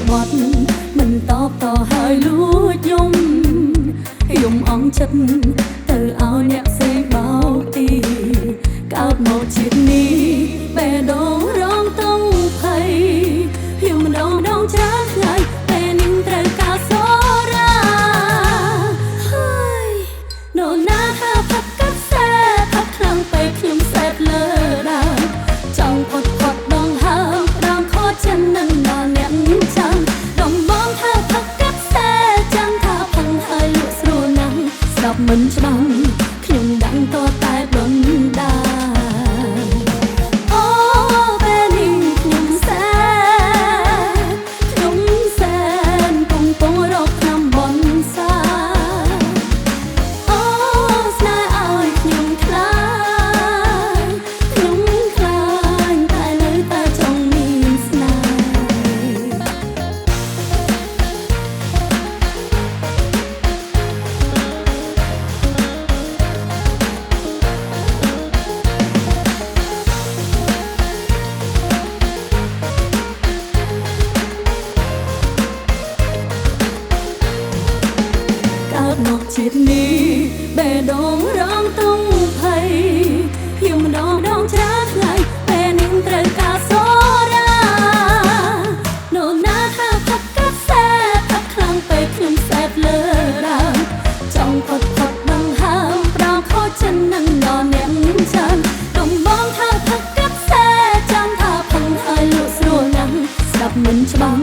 បត់មិនតបតហើយលួចយំអង្គចិត្តទៅឲ្យអ្នកផ្សេងបោកទីកើតមកជាតិនេះបេះដូងរងតង់ភ័យខ្ញុំម្ដងច្រើនថ្ងៃពេលនឹងត្រូវការសូរាហើយនោណាថាផឹកកាត់សេផឹកខ្លាំងពេកខ្ញុំសេតលើដើរចង់ផុតដងហើមផ្ដាំខត់ចិននឹងដល់អ្នកចាំដំបងថាផឹកកាត់សេចាំថាផឹងហើយលក់ស្រួលណាស់ស្ដាប់មិនច្បាស់ខ្ញុំដឹងតតែបំដាអូពេលនេះខ្ញុំសែនកំពុងរកឆ្នាំបនសាអូស្នេហ៍ឲ្យខ្ញុំខ្លាញ់តែនៅតែចង់មានស្នេហ៍មកជាតិនេះបេះដូងរងតង់ភ័យខ្ញុំម្ដងច្រើនថ្ងៃពេលនឹងត្រូវការសូរានោណាថាផឹកកាត់សេផឹកខ្លាំងពេកខ្ញុំសេតលើដើមចង់ផុតដងហើមផ្ដោខូចចិននឹងដល់អ្នកចាំដំបងថាផឹកកាត់សេចាំថាផឹងហើយលក់ស្រួលណាស់ស្ដាប់មិនច្បាស់